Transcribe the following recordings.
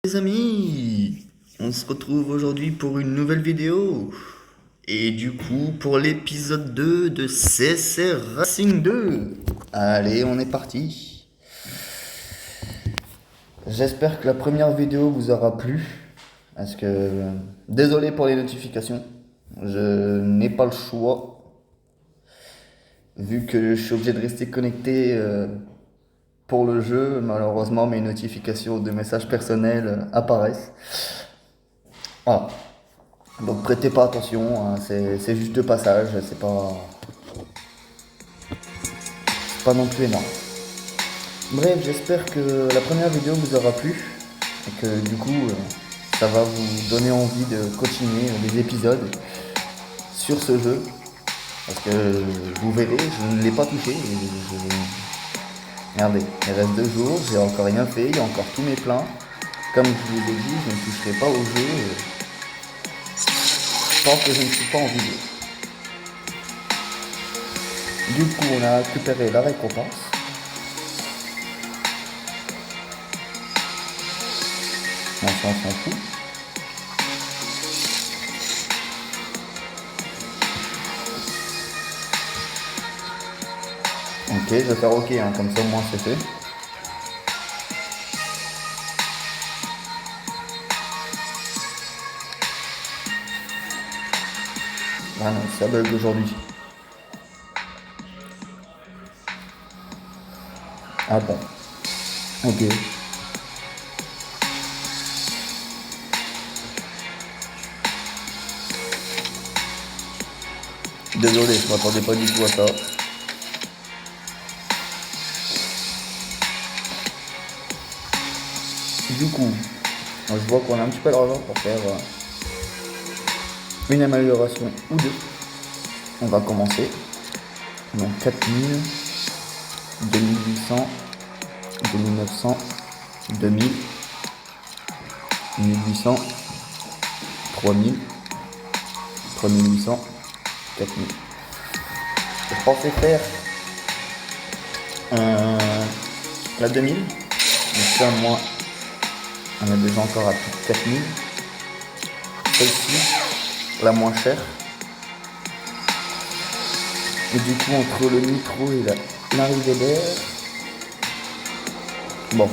Les amis, on se retrouve aujourd'hui pour une nouvelle vidéo. Et du coup, pour l'épisode 2 de CSR Racing 2. Allez, on est parti. J'espère que la première vidéo vous aura plu. Parce que, désolé pour les notifications. Je n'ai pas le choix. Vu que je suis obligé de rester connecté pour le jeu, malheureusement mes notifications de messages personnels apparaissent. Voilà. Donc prêtez pas attention, hein, c'est juste de passage, c'est pas non plus énorme. Bref, j'espère que la première vidéo vous aura plu et que du coup ça va vous donner envie de continuer les épisodes sur ce jeu. Parce que vous verrez, je ne l'ai pas touché. Regardez, il reste 2 jours, j'ai encore rien fait, il y a encore tous mes plans. Comme je vous ai dit, je ne toucherai pas au jeu tant que je ne suis pas en vidéo. Du coup, on a récupéré la récompense. On s'en fout. Ok, je vais faire ok, hein, comme ça au moins c'est fait. Ah non, ça bug aujourd'hui. Ah bon. Ok. Désolé, je m'attendais pas du tout à ça. Du coup, je vois qu'on a un petit peu d'argent pour faire une amélioration ou deux. On va commencer. Donc 4000, 2800, 2900, 2000, 1800, 3000, 3800, 4000. Je pensais faire la 2000. Donc ça, moi, on est déjà encore à plus de 4000. Celle-ci, la moins chère. Et du coup, entre le nitro et l'arrivée d'air, bon.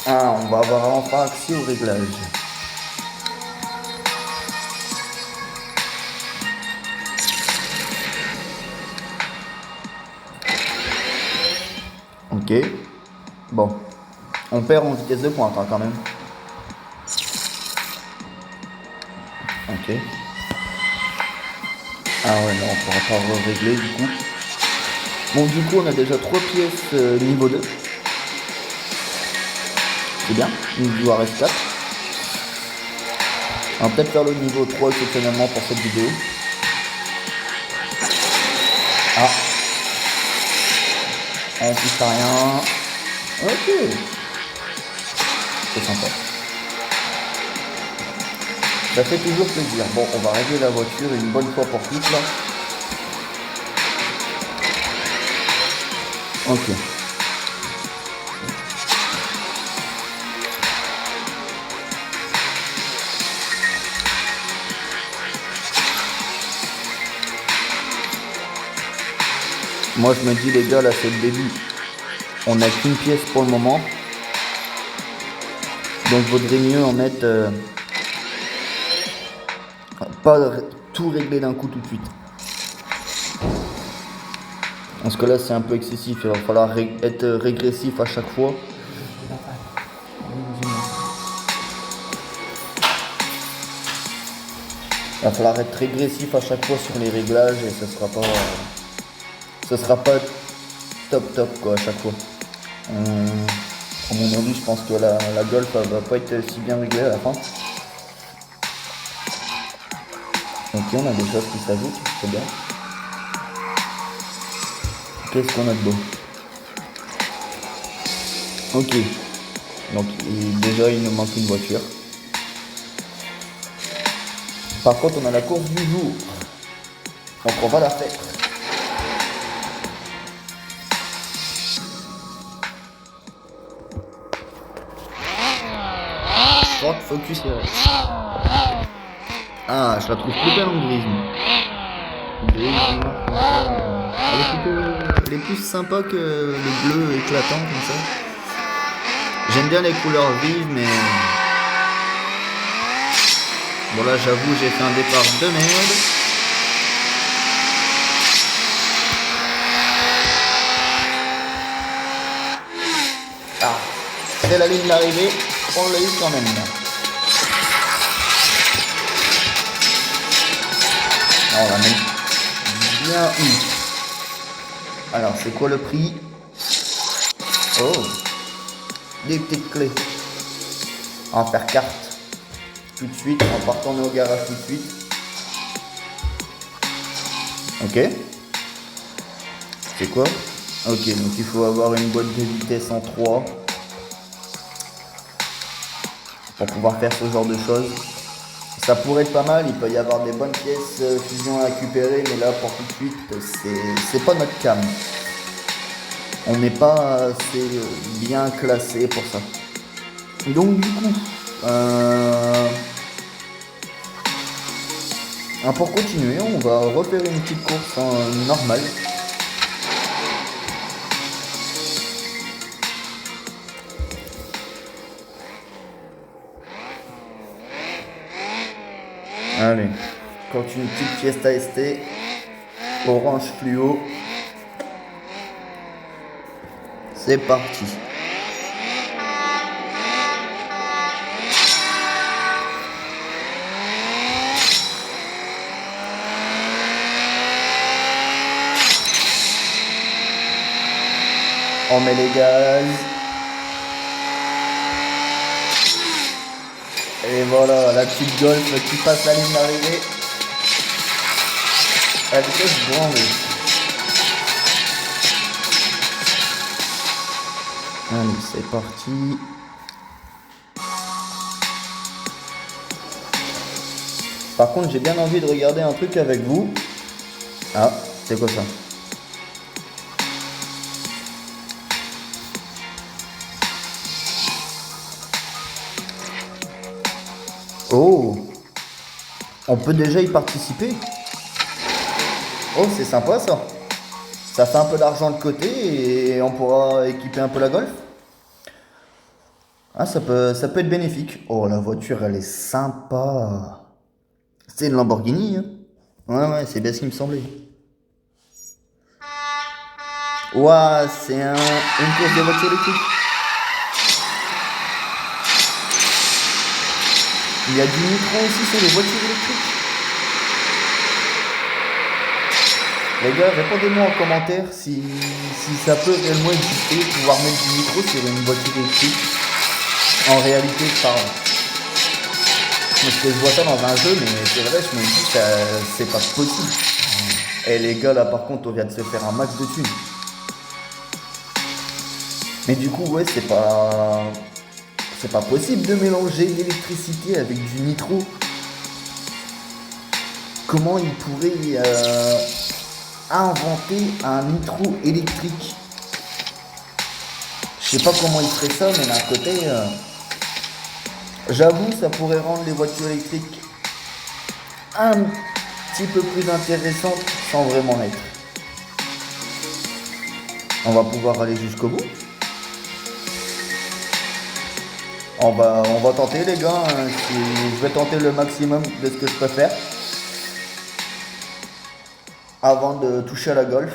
Ah, on va avoir enfin accès au réglage. Ok. Bon. On perd en vitesse de pointe hein, quand même. Ok. Ah ouais, non, on pourra pas régler du coup. Bon, du coup, on a déjà 3 pièces niveau 2. C'est bien. Il nous en reste 4. On va peut-être faire le niveau 3 exceptionnellement pour cette vidéo. Ah. On touche à rien. Ok. C'est sympa. Ça fait toujours plaisir. Bon, on va régler la voiture une bonne fois pour toutes là. Ok. Moi je me dis les gars, là c'est le début. On n'a qu'une pièce pour le moment. Donc vaudrait mieux en mettre pas tout régler d'un coup tout de suite. Parce que là c'est un peu excessif, il va falloir être régressif à chaque fois. Il va falloir être régressif à chaque fois sur les réglages et ce sera pas top quoi à chaque fois. À mon avis je pense que la Golf elle va pas être si bien réglée à la fin. Ok, on a des choses qui s'ajoutent, c'est bien. Qu'est-ce qu'on a de beau? Ok. Donc déjà il nous manque une voiture. Par contre on a la course du jour. Donc on va la faire. Ford Focus RS. Ah, je la trouve plus belle en grise. Grise, noire, comme ça. Elle est plus sympa que le bleu éclatant comme ça. J'aime bien les couleurs vives, mais bon là j'avoue j'ai fait un départ de merde. Ah, c'est la ligne d'arrivée, on l'a eu quand même là. On l'a même bien eu. Alors c'est quoi le prix? Oh, des petites clés. On va faire carte tout de suite, on va retourner au garage tout de suite. Ok. C'est quoi? Ok, donc il faut avoir une boîte de vitesse en 3 pour pouvoir faire ce genre de choses. Ça pourrait être pas mal, il peut y avoir des bonnes pièces fusion à récupérer, mais là pour tout de suite, c'est pas notre cam. On n'est pas assez bien classé pour ça. Donc du coup, pour continuer, on va refaire une petite course normale. Allez, continue une petite Fiesta ST, orange fluo. C'est parti. On met les gaz. Et voilà, la petite Golf qui passe la ligne d'arrivée. À vitesse grand V. Allez, c'est parti. Par contre, j'ai bien envie de regarder un truc avec vous. Ah, c'est quoi ça? Oh, on peut déjà y participer. Oh, c'est sympa ça. Ça fait un peu d'argent de côté et on pourra équiper un peu la Golf. Ah, ça peut être bénéfique. Oh, la voiture, elle est sympa. C'est une Lamborghini, hein. Ouais, c'est bien ce qui me semblait. Ouah, c'est une course de voiture électrique. Il y a du nitro aussi sur les voitures électriques. Les gars, répondez-moi en commentaire si ça peut réellement exister, pouvoir mettre du nitro sur une voiture électrique. En réalité, je parle. Parce que je vois ça dans un jeu, mais c'est vrai, je me dis que c'est pas possible. Et les gars, là par contre, on vient de se faire un max de thunes. Mais du coup, ouais, c'est pas possible de mélanger l'électricité avec du nitro. Comment ils pourraient inventer un nitro électrique? Je sais pas comment ils feraient ça, mais d'un côté, j'avoue, ça pourrait rendre les voitures électriques un petit peu plus intéressantes sans vraiment l'être. On va pouvoir aller jusqu'au bout. On va tenter les gars, hein. Je vais tenter le maximum de ce que je peux faire avant de toucher à la Golf.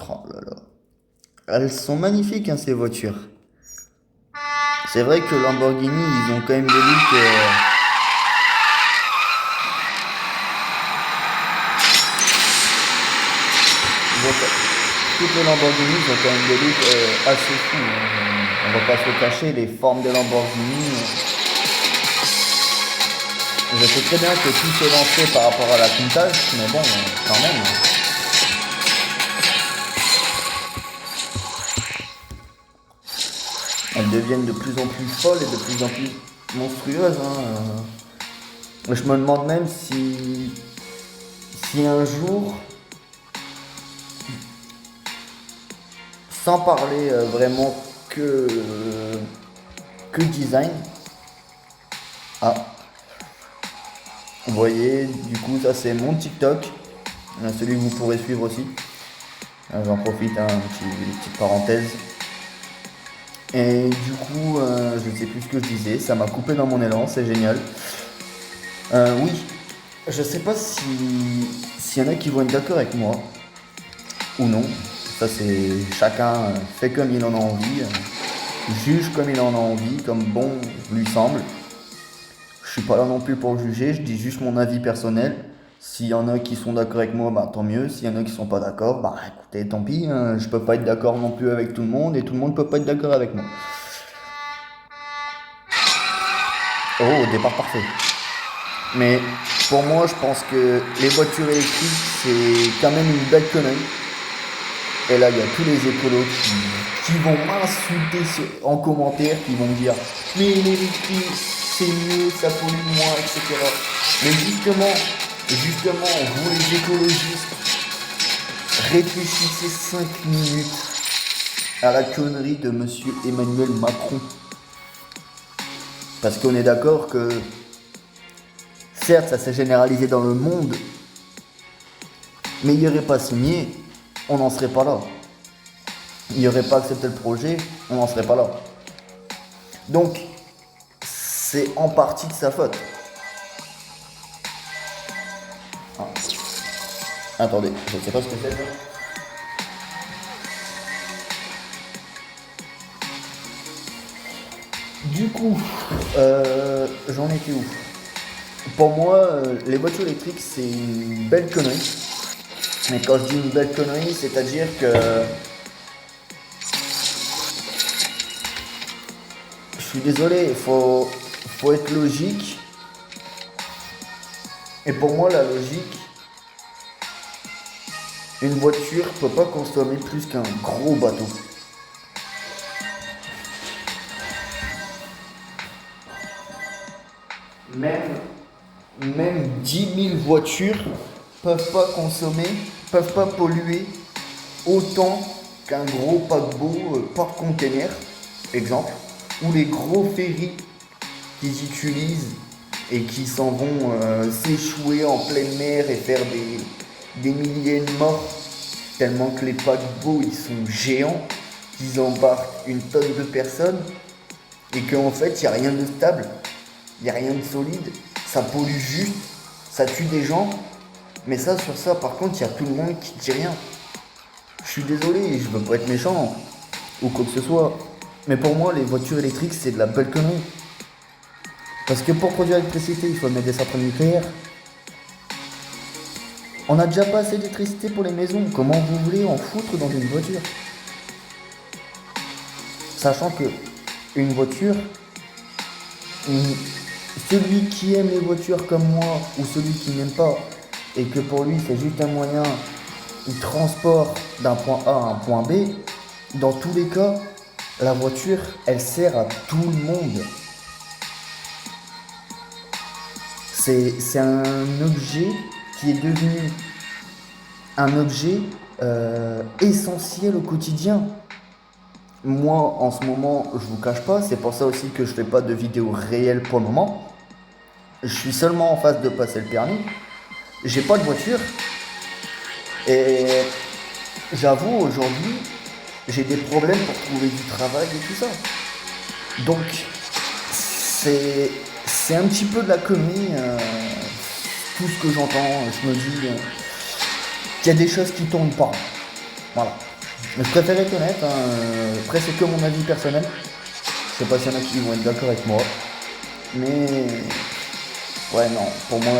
Oh là là. Elles sont magnifiques hein, ces voitures. C'est vrai que Lamborghini, ils ont quand même des looks... Toutes les Lamborghini ont quand même des looks assez fous. Hein. On va pas se le cacher, les formes des Lamborghini. Je sais très bien que tout s'est lancé par rapport à la Countach, mais bon, quand même. Elles deviennent de plus en plus folles et de plus en plus monstrueuses. Hein. Je me demande même si un jour, sans parler vraiment que, que design. Ah, vous voyez, du coup, ça c'est mon TikTok, celui que vous pourrez suivre aussi. J'en profite, hein, une petite parenthèse. Et du coup, je ne sais plus ce que je disais, ça m'a coupé dans mon élan, c'est génial. Oui, je sais pas s'il y en a qui vont être d'accord avec moi ou non. Ça c'est chacun fait comme il en a envie, juge comme il en a envie, comme bon lui semble. Je suis pas là non plus pour juger, je dis juste mon avis personnel. S'il y en a qui sont d'accord avec moi, bah tant mieux. S'il y en a qui sont pas d'accord, bah écoutez, tant pis, hein. Je peux pas être d'accord non plus avec tout le monde et tout le monde peut pas être d'accord avec moi. Oh, départ parfait. Mais pour moi, je pense que les voitures électriques, c'est quand même une belle connerie. Et là, il y a tous les écolos qui vont m'insulter en commentaire, qui vont me dire mais l'électrique, c'est mieux, ça pollue moins, etc. Mais justement, vous les écologistes, réfléchissez 5 minutes à la connerie de monsieur Emmanuel Macron. Parce qu'on est d'accord que, certes, ça s'est généralisé dans le monde, mais il n'y aurait pas signé, on n'en serait pas là. Il n'y aurait pas accepté le projet, on n'en serait pas là. Donc, c'est en partie de sa faute. Ah. Attendez, je ne sais pas ce que c'est. Du coup, j'en étais où? Pour moi, les voitures électriques, c'est une belle connerie. Mais quand je dis une belle connerie, c'est-à-dire que je suis désolé, faut être logique. Et pour moi, la logique, une voiture peut pas consommer plus qu'un gros bateau. Même 10 000 voitures peuvent pas polluer autant qu'un gros paquebot porte-container, exemple, ou les gros ferries qu'ils utilisent et qui s'en vont s'échouer en pleine mer et faire des milliers de morts, tellement que les paquebots ils sont géants, qu'ils embarquent une tonne de personnes et qu'en fait il n'y a rien de stable, il n'y a rien de solide, ça pollue juste, ça tue des gens, mais ça sur ça par contre il y a tout le monde qui dit rien. Je suis désolé, je veux pas être méchant ou quoi que ce soit, mais pour moi les voitures électriques c'est de la belle connerie. Parce que pour produire l'électricité il faut mettre des centrales nucléaires. On n'a déjà pas assez d'électricité pour les maisons, comment vous voulez en foutre dans une voiture? Sachant que une voiture, celui qui aime les voitures comme moi ou celui qui n'aime pas et que pour lui c'est juste un moyen de transport d'un point A à un point B, dans tous les cas, la voiture, elle sert à tout le monde. C'est un objet qui est devenu un objet essentiel au quotidien. Moi, en ce moment, je vous cache pas, c'est pour ça aussi que je fais pas de vidéos réelles pour le moment. Je suis seulement en phase de passer le permis. J'ai pas de voiture. Et j'avoue, aujourd'hui, j'ai des problèmes pour trouver du travail et tout ça. Donc, c'est un petit peu de la connerie, tout ce que j'entends. Je me dis qu'il y a des choses qui tournent pas. Voilà. Je préfère être honnête, hein. Après c'est que mon avis personnel. Je sais pas s'il y en a qui vont être d'accord avec moi. Mais ouais non, pour moi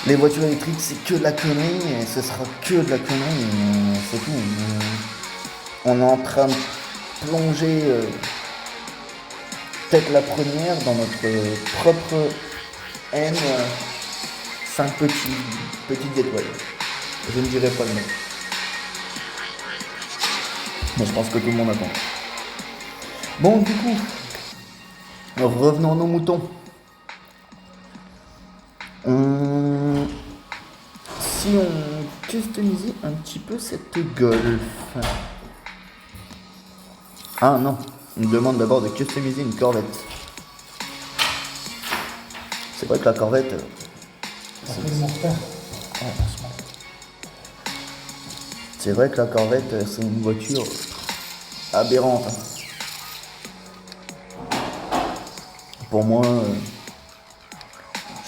les voitures électriques c'est que de la connerie et ce sera que de la connerie, c'est tout. On est en train de plonger peut-être la première dans notre propre haine, 5 petites étoiles. Je ne dirai pas le nom. Mais je pense que tout le monde attend. Bon, du coup, revenons à nos moutons. Si on customisait un petit peu cette Golf. Ah non, on me demande d'abord de customiser une Corvette. C'est vrai que la Corvette... C'est vrai que la Corvette, c'est une voiture aberrante. Pour moi,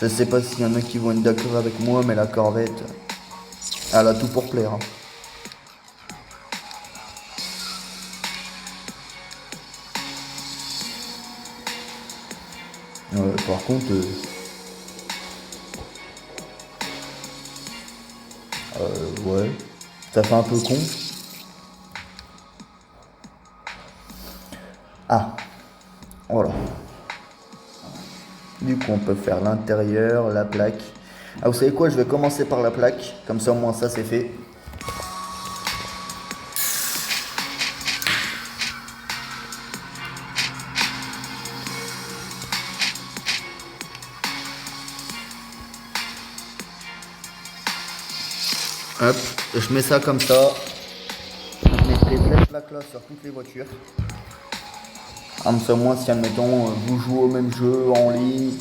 je sais pas s'il y en a qui vont être d'accord avec moi, mais la Corvette, elle a tout pour plaire. Par contre, ouais, ça fait un peu con. Ah, voilà. Du coup, on peut faire l'intérieur, la plaque. Ah, vous savez quoi, je vais commencer par la plaque, comme ça au moins ça c'est fait. Hop, je mets ça comme ça. Je mettrai cette plaque là sur toutes les voitures. Comme ça, moi, si admettons, vous jouez au même jeu en ligne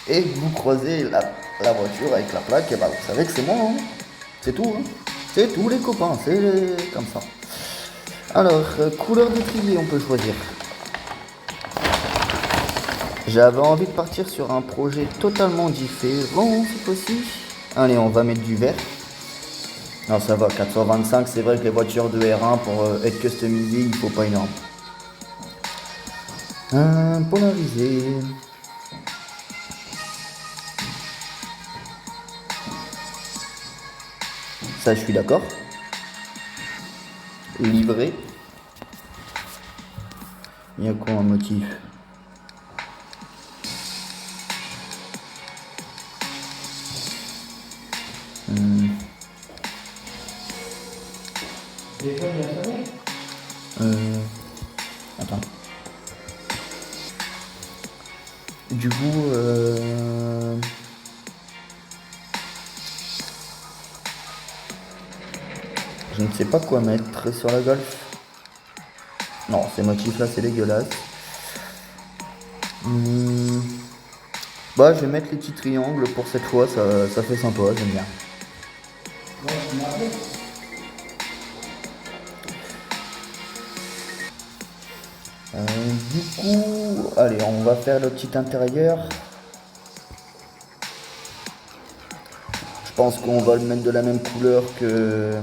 et que vous croisez la voiture avec la plaque, et bah, vous savez que c'est moi. Hein. C'est tout. Hein. C'est tout, les copains. C'est comme ça. Alors, couleur d'étrier, on peut choisir. J'avais envie de partir sur un projet totalement différent, cette fois-ci. Allez, on va mettre du vert. Non, ça va, 425, c'est vrai que les voitures de R1, pour être customisées, il faut pas énorme. Polarisé. Ça, je suis d'accord. Livré. Il y a quoi en motif? Attends. Du coup, je ne sais pas quoi mettre sur la Golf. Non, ces motifs-là, c'est dégueulasse. Bah, je vais mettre les petits triangles pour cette fois, ça fait sympa, j'aime bien. Du coup, allez, on va faire le petit intérieur. Je pense qu'on va le mettre de la même couleur que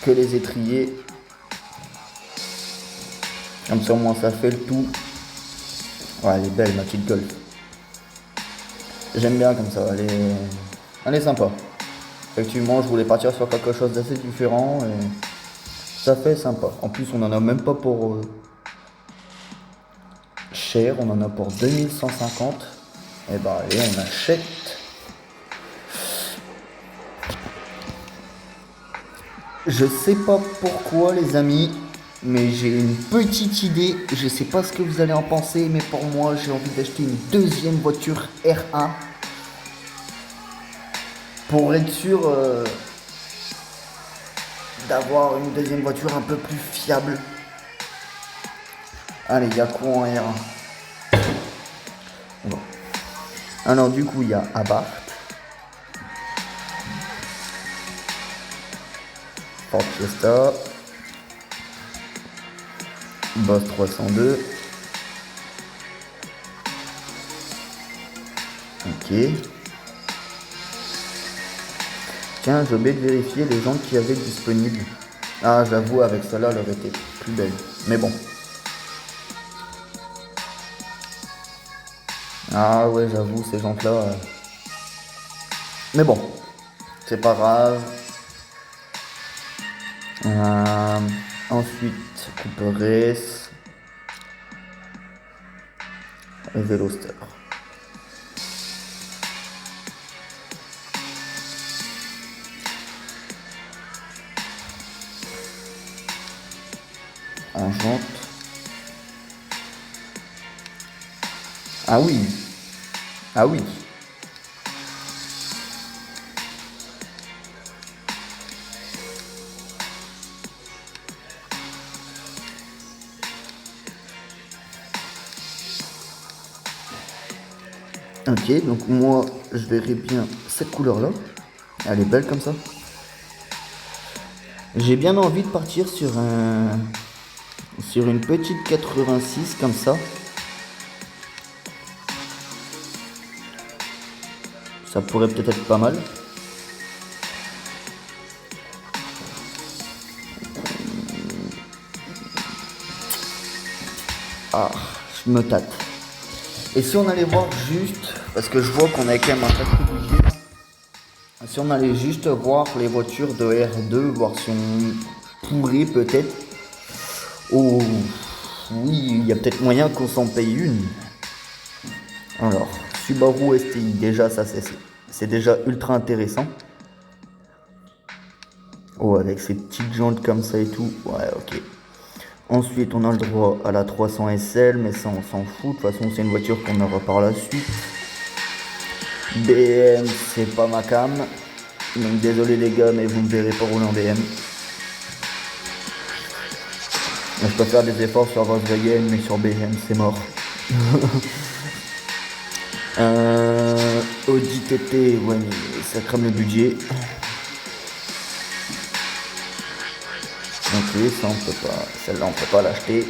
les étriers. Comme ça, au moins, ça fait le tout. Ouais, elle est belle, ma petite Golf. J'aime bien comme ça, elle est sympa. Effectivement, je voulais partir sur quelque chose d'assez différent et ça fait sympa. En plus, on en a même pas pour cher, on en a pour 2150. Et bah, allez, on achète. Je sais pas pourquoi, les amis, mais j'ai une petite idée. Je sais pas ce que vous allez en penser, mais pour moi, j'ai envie d'acheter une deuxième voiture R1 pour être sûr d'avoir une deuxième voiture un peu plus fiable. Allez, il y a quoi en R1? Bon. Alors, du coup, il y a Abarth, Ford Fiesta, Boss 302. Ok. Tiens, j'ai oublié de vérifier les jantes qu'il y avait disponibles. Ah, j'avoue, avec celle-là, elle aurait été plus belle. Mais bon. Ah ouais, j'avoue, ces jantes-là. Mais bon, c'est pas grave. Ensuite, Cooper Race. Veloster. En jante. Ah oui. Ah oui. Ok, donc moi je verrais bien cette couleur là. Elle est belle comme ça. J'ai bien envie de partir sur une petite 86 comme ça. Ça pourrait peut-être être pas mal. Ah, je me tâte. Et si on allait voir juste, parce que je vois qu'on a quand même un sacré budget, si on allait juste voir les voitures de R2, voir si on pourrait peut-être, oh oui, il y a peut-être moyen qu'on s'en paye une. Alors, Subaru STI, déjà ça c'est déjà ultra intéressant. Oh, avec ces petites jantes comme ça et tout, ouais, ok. Ensuite, on a le droit à la 300 SL, mais ça on s'en fout, de toute façon c'est une voiture qu'on aura par la suite. BM, c'est pas ma cam, donc désolé les gars, mais vous me verrez pas rouler en BM. Je peux faire des efforts sur Volkswagen, mais sur BM c'est mort. Audi TT, ouais, mais ça crame le budget. Ok, ça on peut pas, celle-là on peut pas l'acheter.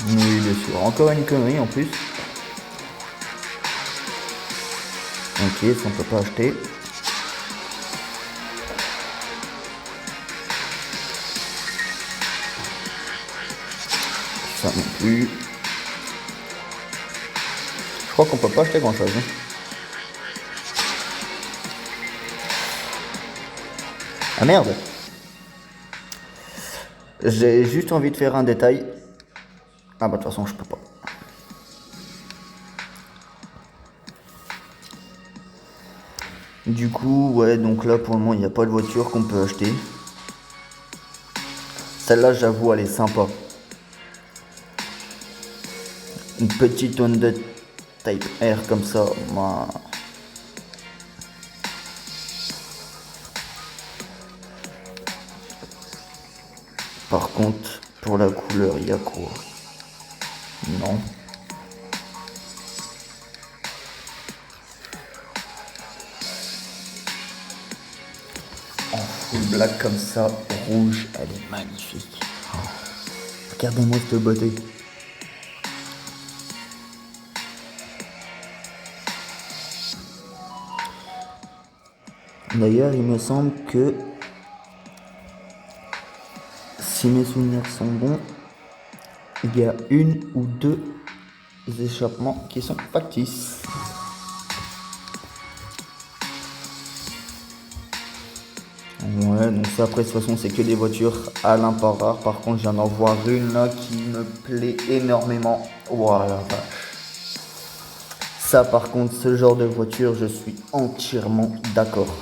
Oui, bien sûr, encore une connerie en plus. Ok, ça on peut pas acheter. Ça non plus. Je crois qu'on peut pas acheter grand chose. Hein. Ah merde. J'ai juste envie de faire un détail. Ah bah de toute façon je peux pas. Du coup, ouais, donc là pour le moment il n'y a pas de voiture qu'on peut acheter. Celle-là j'avoue elle est sympa. Une petite Honda Type R comme ça, moi. Par contre, pour la couleur, il y a quoi? Non. En full black comme ça, rouge, elle est magnifique. Oh. Regardez-moi cette beauté. D'ailleurs, il me semble que si mes souvenirs sont bons, il y a une ou deux échappements qui sont factices. Ouais, donc ça après de toute façon c'est que des voitures à l'import rare. Par contre, je viens d'en voir une là qui me plaît énormément. Voilà, vache. Ça par contre, ce genre de voiture, je suis entièrement d'accord.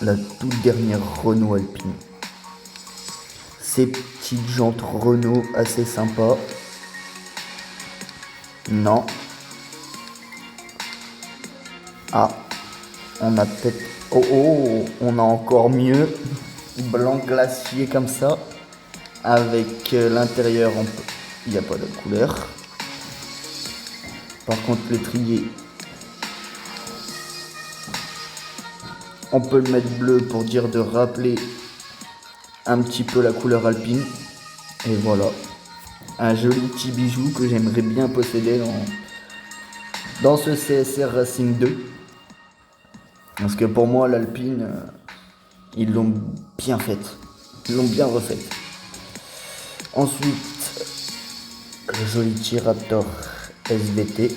La toute dernière Renault Alpine. Ces petites jantes Renault assez sympas. Non. Ah, on a peut-être... Oh oh, on a encore mieux. Blanc glacier comme ça. Avec l'intérieur, il n'y a pas de couleur. Par contre, le trier, on peut le mettre bleu pour dire de rappeler un petit peu la couleur alpine. Et voilà, un joli petit bijou que j'aimerais bien posséder dans ce CSR Racing 2. Parce que pour moi, l'Alpine, ils l'ont bien faite. Ils l'ont bien refaite. Ensuite, le joli T-Raptor SVT.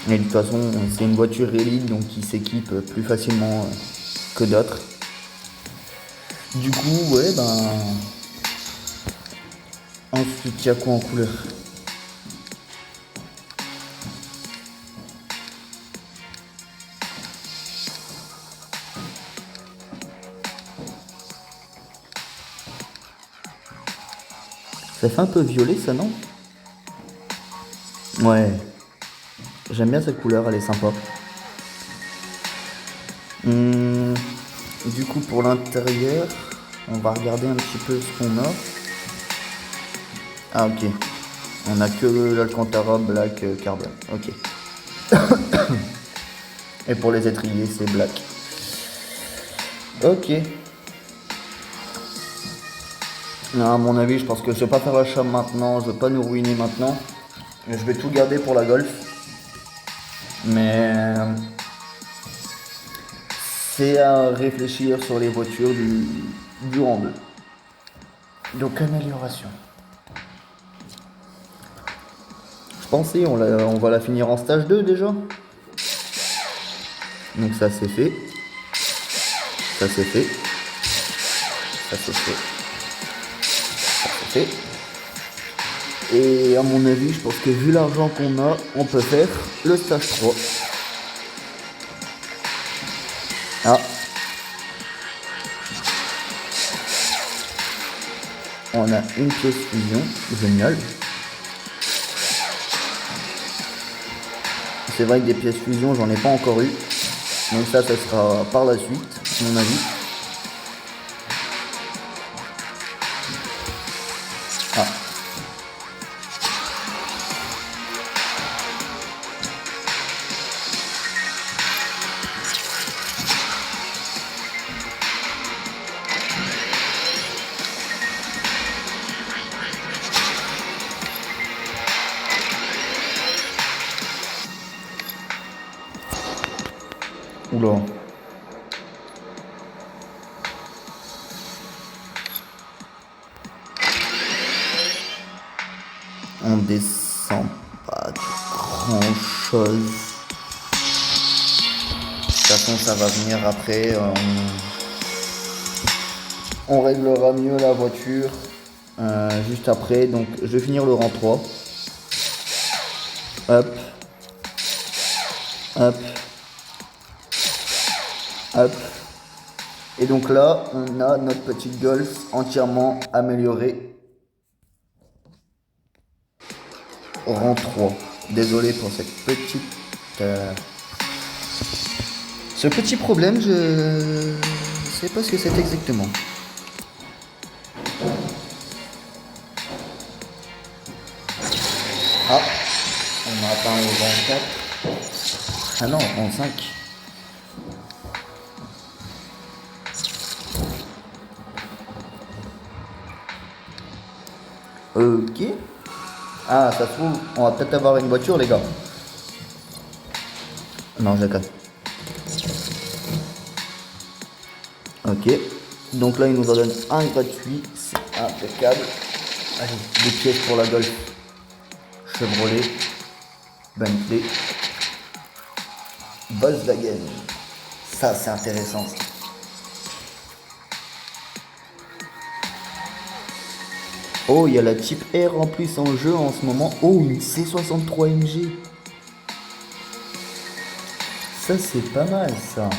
Et de toute façon, c'est une voiture élite, donc qui s'équipe plus facilement que d'autres. Du coup, ouais, ben... Ensuite, il y a quoi en couleur? Ça fait un peu violet, ça, non? Ouais. J'aime bien cette couleur, elle est sympa. Du coup, pour l'intérieur, on va regarder un petit peu ce qu'on a. Ah ok. On a que l'Alcantara Black Carbon. Ok. Et pour les étriers, c'est Black. Ok. Non, à mon avis, je pense que je vais pas faire l'achat maintenant. Je vais pas nous ruiner maintenant. Je vais tout garder pour la Golf. Mais c'est à réfléchir sur les voitures du rang 2. Donc amélioration. Je pensais on va la finir en stage 2 déjà. Donc ça c'est fait. Ça c'est fait. Ça c'est fait. Ça c'est fait. Et à mon avis, je pense que vu l'argent qu'on a, on peut faire le stage 3. Ah. On a une pièce fusion. Génial. C'est vrai que des pièces fusion, j'en ai pas encore eu. Donc ça sera par la suite, à mon avis. Ah. Oula. On descend pas de grand chose. De toute façon, ça va venir après. On réglera mieux la voiture juste après. Donc, je vais finir le rang 3. Hop. Hop. Hop. Et donc là, on a notre petite Golf entièrement améliorée. Rang 3. Désolé pour cette petite... ce petit problème, je sais pas ce que c'est exactement. Ah, on a atteint le rang 4. Ah non, rang 5. Ok. Ah, ça se trouve, on va peut-être avoir une voiture, les gars. Non, je déconne. Ok. Donc là, il nous en donne un gratuit. C'est impeccable. Allez, des pièces pour la Golf. Chevrolet. Bentley. Volkswagen. Ça, c'est intéressant. Oh, il y a la Type R en plus en jeu en ce moment. Oh, une C63 MG. Ça, c'est pas mal, ça.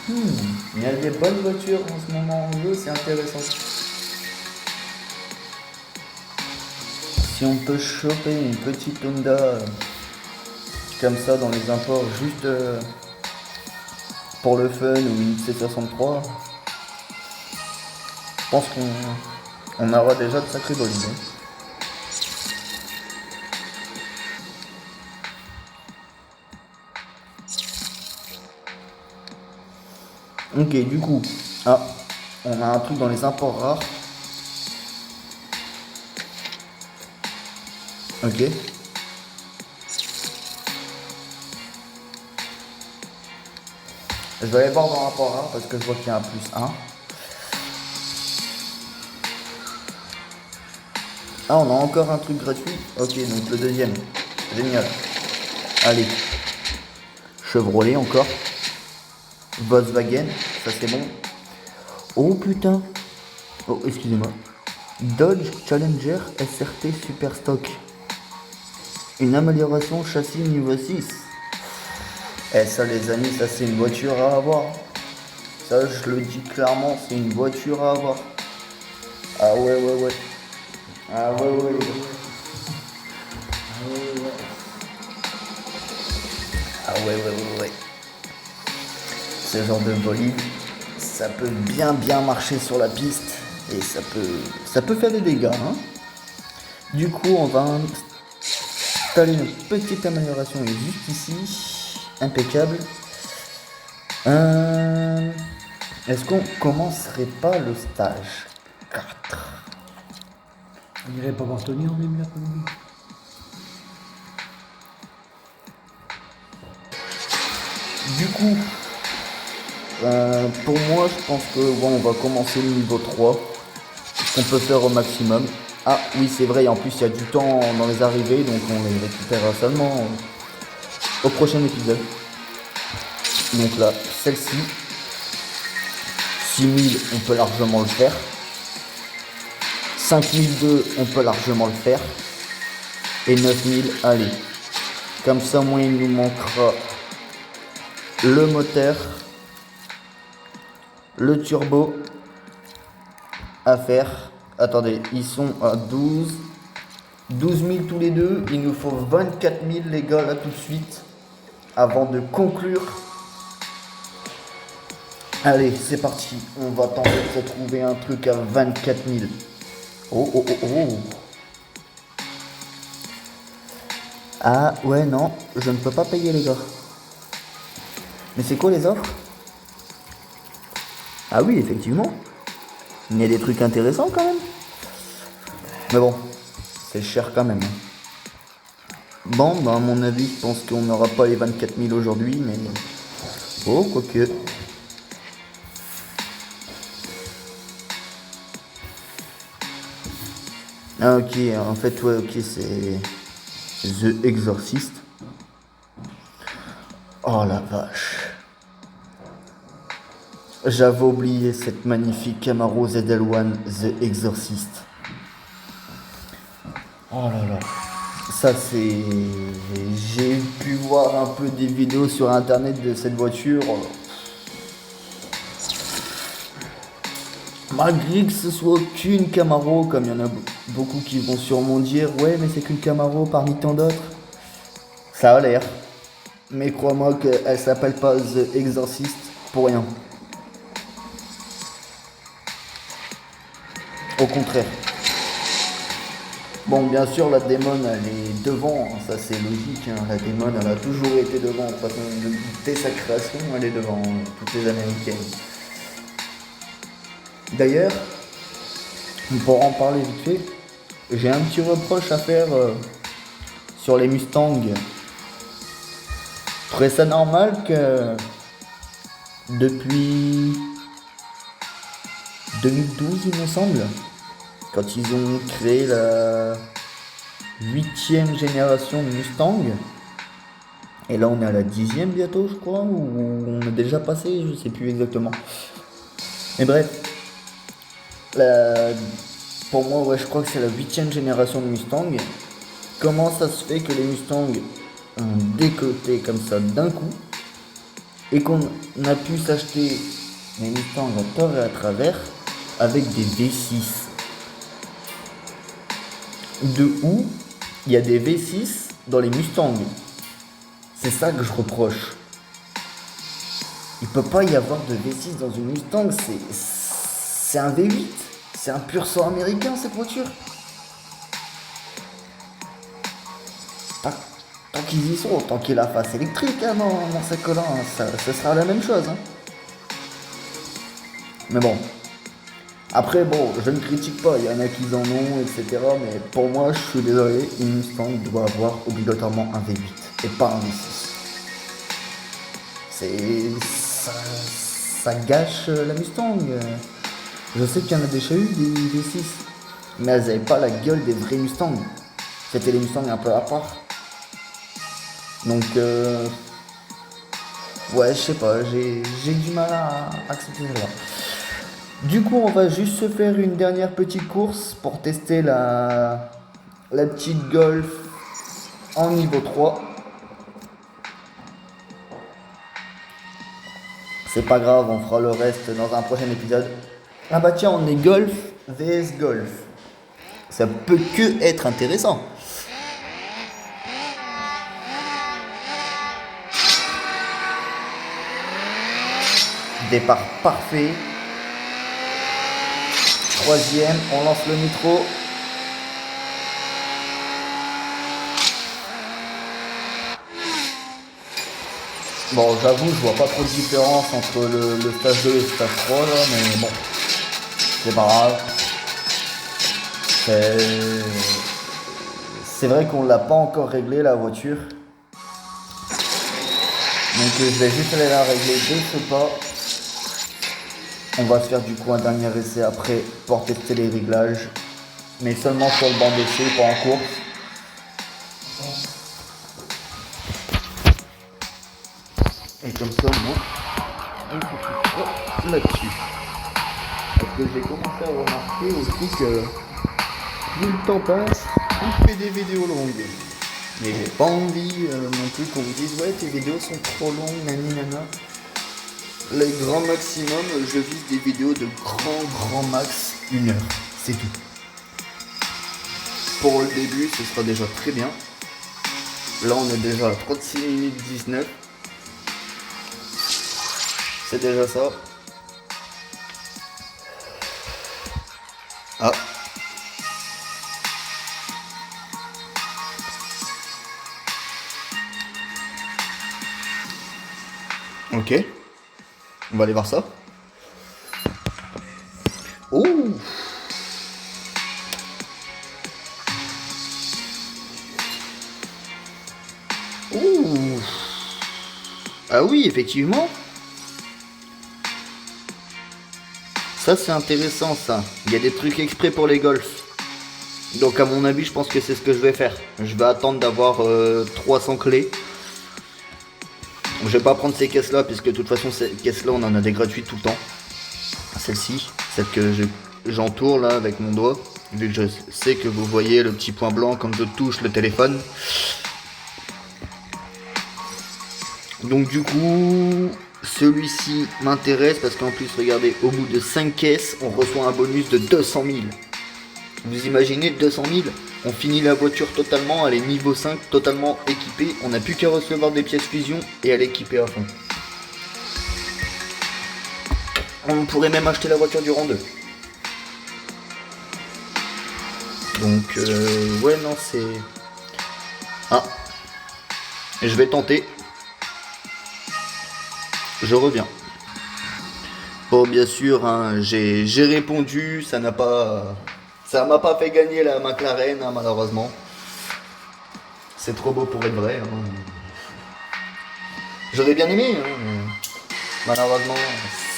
Il y a des bonnes voitures en ce moment en jeu, c'est intéressant. Si on peut choper une petite Honda comme ça dans les imports juste pour le fun ou une C63, je pense qu'on aura déjà de sacrés bolides. Ok, du coup, on a un truc dans les imports rares. Ok. Je vais aller voir dans l'import rare parce que je vois qu'il y a un plus 1. Ah, on a encore un truc gratuit. Ok, donc le deuxième. Génial. Allez. Chevrolet encore. Volkswagen, ça c'est bon. Oh putain. Oh, excusez-moi. Dodge Challenger SRT Super Stock. Une amélioration châssis niveau 6. Eh ça les amis, ça c'est une voiture à avoir. Ça je le dis clairement, c'est une voiture à avoir. Ah ouais. Ah ouais. Ah ouais. Ce genre de bolide, ça peut bien marcher sur la piste et ça peut faire des dégâts. Hein. Du coup, on va installer une petite amélioration juste ici. Impeccable. Est-ce qu'on commencerait pas le stage 4? On irait pas voir Tony en début d'après-midi. Du coup, pour moi, je pense que bon, on va commencer le niveau 3. Ce qu'on peut faire au maximum. Ah oui, c'est vrai, en plus il y a du temps dans les arrivées, donc on les récupérera seulement au prochain épisode. Donc là, celle-ci, 6000, on peut largement le faire. 5002, on peut largement le faire. Et 9000, allez. Comme ça, moi, il nous manquera le moteur, le turbo à faire. Attendez, ils sont à 12 000 tous les deux. Il nous faut 24 000 les gars là tout de suite. Avant de conclure. Allez, c'est parti. On va tenter de se trouver un truc à 24 000. Oh, oh, oh, oh. Ah, ouais, non. Je ne peux pas payer les gars. Mais c'est quoi les offres? Ah oui, effectivement. Il y a des trucs intéressants quand même. Mais bon, c'est cher quand même. Bon, bah à mon avis, je pense qu'on n'aura pas les 24 000 aujourd'hui, mais... Oh, quoique... Ah ok, en fait, ouais, ok, c'est... The Exorcist. Oh la vache. J'avais oublié cette magnifique Camaro ZL1 The Exorcist. Oh là là. Ça c'est... J'ai pu voir un peu des vidéos sur internet de cette voiture. Malgré que ce soit qu'une Camaro, comme il y en a beaucoup qui vont sûrement dire ouais mais c'est qu'une Camaro parmi tant d'autres. Ça a l'air. Mais crois-moi qu'elle s'appelle pas The Exorcist pour rien. Au contraire. Bon, bien sûr, la démon, elle est devant, hein, ça c'est logique. Hein. La démon, elle a toujours été devant. De toute façon, dès sa création, elle est devant toutes les américaines. D'ailleurs, pour en parler vite fait, j'ai un petit reproche à faire sur les Mustangs. Je trouvais ça normal que depuis 2012, il me semble, quand ils ont créé la 8e génération de Mustang, et là on est à la 10e bientôt je crois, ou on est déjà passé, je sais plus exactement. Mais bref, pour moi ouais, je crois que c'est la 8e génération de Mustang. Comment ça se fait que les Mustangs ont décoté comme ça d'un coup, et qu'on a pu s'acheter des Mustangs à tort et à travers avec des V6? De où il y a des V6 dans les Mustangs? C'est ça que je reproche. Il peut pas y avoir de V6 dans une Mustang, c'est un V8. C'est un pur sang américain cette voiture. Tant qu'ils y sont, tant qu'il y a la face électrique hein, dans ces collants, hein, ça sera la même chose. Hein. Mais bon. Après, bon, je ne critique pas, il y en a qui en ont, etc. Mais pour moi, je suis désolé, une Mustang doit avoir obligatoirement un V8 et pas un V6. Ça gâche la Mustang. Je sais qu'il y en a déjà eu des V6, mais elles n'avaient pas la gueule des vrais Mustangs. C'était les Mustangs un peu à part. Donc, ouais, je sais pas, j'ai du mal à accepter ça. Du coup, on va juste se faire une dernière petite course pour tester la petite Golf en niveau 3. C'est pas grave, on fera le reste dans un prochain épisode. Ah bah tiens, on est Golf vs Golf. Ça peut que être intéressant. Départ parfait. Troisième, on lance le nitro. Bon, j'avoue, je vois pas trop de différence entre le stage 2 et le stage 3 là, mais bon, c'est pas grave. C'est c'est vrai qu'on l'a pas encore réglé la voiture. Donc je vais juste aller la régler de ce pas. On va se faire du coup un dernier essai après pour tester les réglages. Mais seulement sur le banc d'essai, pas en course. Et comme ça, moi, on se là-dessus. Parce que j'ai commencé à remarquer aussi que plus le temps passe, plus je fais des vidéos longues. Mais j'ai pas envie non plus qu'on me dise ouais tes vidéos sont trop longues, nani nana. Le grand maximum, je vise des vidéos de grand max 1 heure. C'est tout. Pour le début, ce sera déjà très bien. Là, on est déjà à 36 minutes 19. C'est déjà ça. Ah. Ok. On va aller voir ça. Ouh. Ouh. Ah oui, effectivement. Ça, c'est intéressant, ça. Il y a des trucs exprès pour les golfs. Donc, à mon avis, je pense que c'est ce que je vais faire. Je vais attendre d'avoir 300 clés. Je vais pas prendre ces caisses-là, puisque de toute façon, ces caisses-là, on en a des gratuites tout le temps. Celle-ci, celle que j'entoure là avec mon doigt. Vu que je sais que vous voyez le petit point blanc quand je touche le téléphone. Donc du coup, celui-ci m'intéresse parce qu'en plus, regardez, au bout de 5 caisses, on reçoit un bonus de 200 000. Vous imaginez 200 000? On finit la voiture totalement, elle est niveau 5, totalement équipée. On n'a plus qu'à recevoir des pièces fusion et elle est équipée à fond. On pourrait même acheter la voiture du rang 2. Donc, ouais, non, c'est... Ah. Je vais tenter. Je reviens. Bon, bien sûr, hein, j'ai répondu, ça m'a pas fait gagner la McLaren, hein, malheureusement. C'est trop beau pour être vrai. Hein. J'aurais bien aimé, hein, mais malheureusement,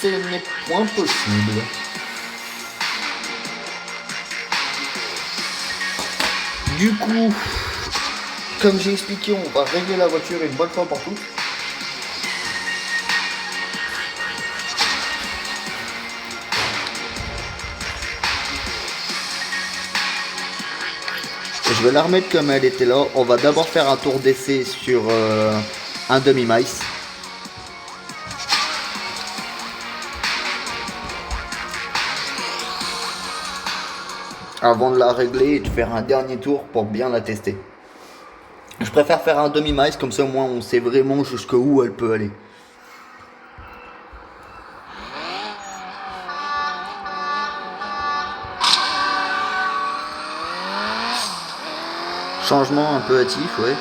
ce n'est point possible. Du coup, comme j'ai expliqué, on va régler la voiture une bonne fois pour toutes. Je vais la remettre comme elle était là. On va d'abord faire un tour d'essai sur un demi-mice. Avant de la régler et de faire un dernier tour pour bien la tester. Je préfère faire un demi-mice, comme ça au moins on sait vraiment jusqu'où elle peut aller. Changement un peu hâtif, ouais.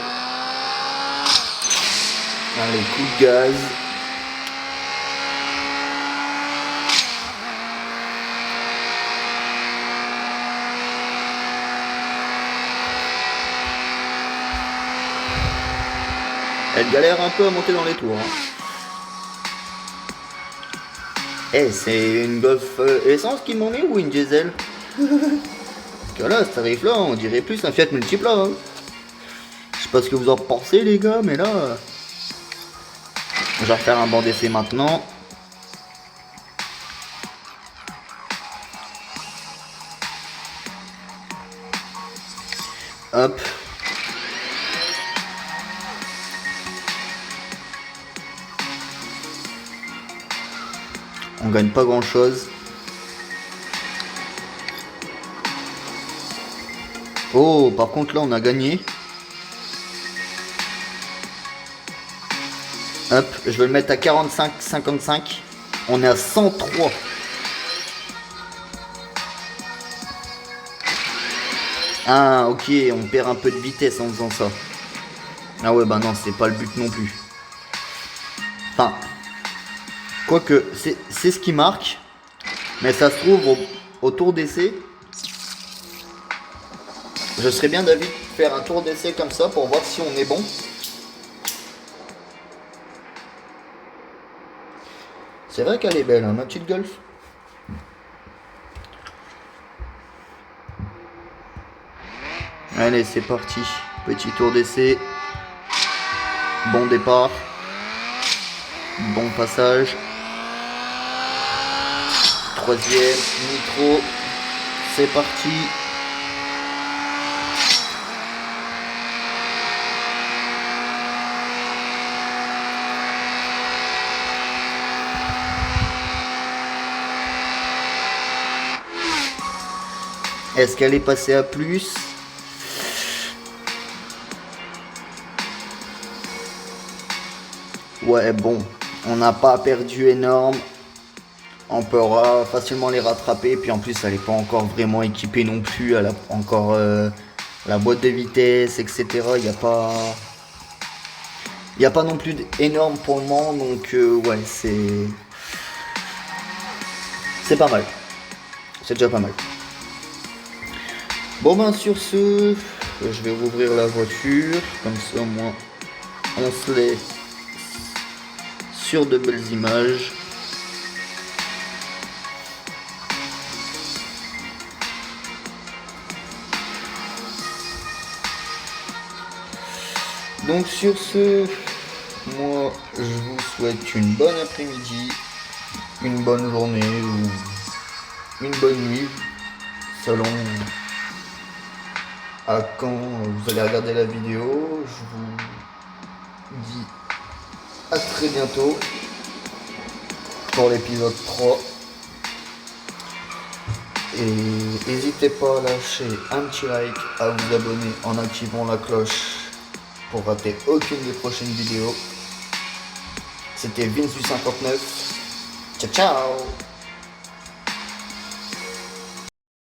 Allez, coup de gaz. Elle galère un peu à monter dans les tours. Hein. Eh, c'est une Golf essence qui m'en met ou une diesel? Parce que là, ce tarif-là, on dirait plus un Fiat Multipla. Hein. Je sais pas ce que vous en pensez, les gars, mais là... Je vais refaire un banc d'essai maintenant. Hop. On gagne pas grand chose. Oh, par contre là on a gagné. Hop, je vais le mettre à 45-55. On est à 103. Ah ok, on perd un peu de vitesse en faisant ça. Ah ouais bah non, c'est pas le but non plus. Enfin, quoique, c'est ce qui marque. Mais ça se trouve au tour d'essai. Je serais bien d'avis de faire un tour d'essai comme ça pour voir si on est bon. C'est vrai qu'elle est belle, hein, ma petite Golf. Allez, c'est parti. Petit tour d'essai. Bon départ. Bon passage. Troisième, nitro. C'est parti. Est-ce qu'elle est passée à plus? Ouais, bon, on n'a pas perdu énorme. On pourra facilement les rattraper. Puis en plus, elle n'est pas encore vraiment équipée non plus. Elle a encore la boîte de vitesse, etc. Il n'y a pas non plus énorme pour le moment. Donc ouais, c'est pas mal. C'est déjà pas mal. Bon ben sur ce, je vais rouvrir la voiture. Comme ça, au moins, on se laisse sur de belles images. Donc sur ce, moi je vous souhaite une bonne après-midi, une bonne journée ou une bonne nuit, selon à quand vous allez regarder la vidéo. Je vous dis à très bientôt pour l'épisode 3. Et n'hésitez pas à lâcher un petit like, à vous abonner en activant la cloche pour rater aucune des prochaines vidéos. C'était Vince du 59. Ciao ciao.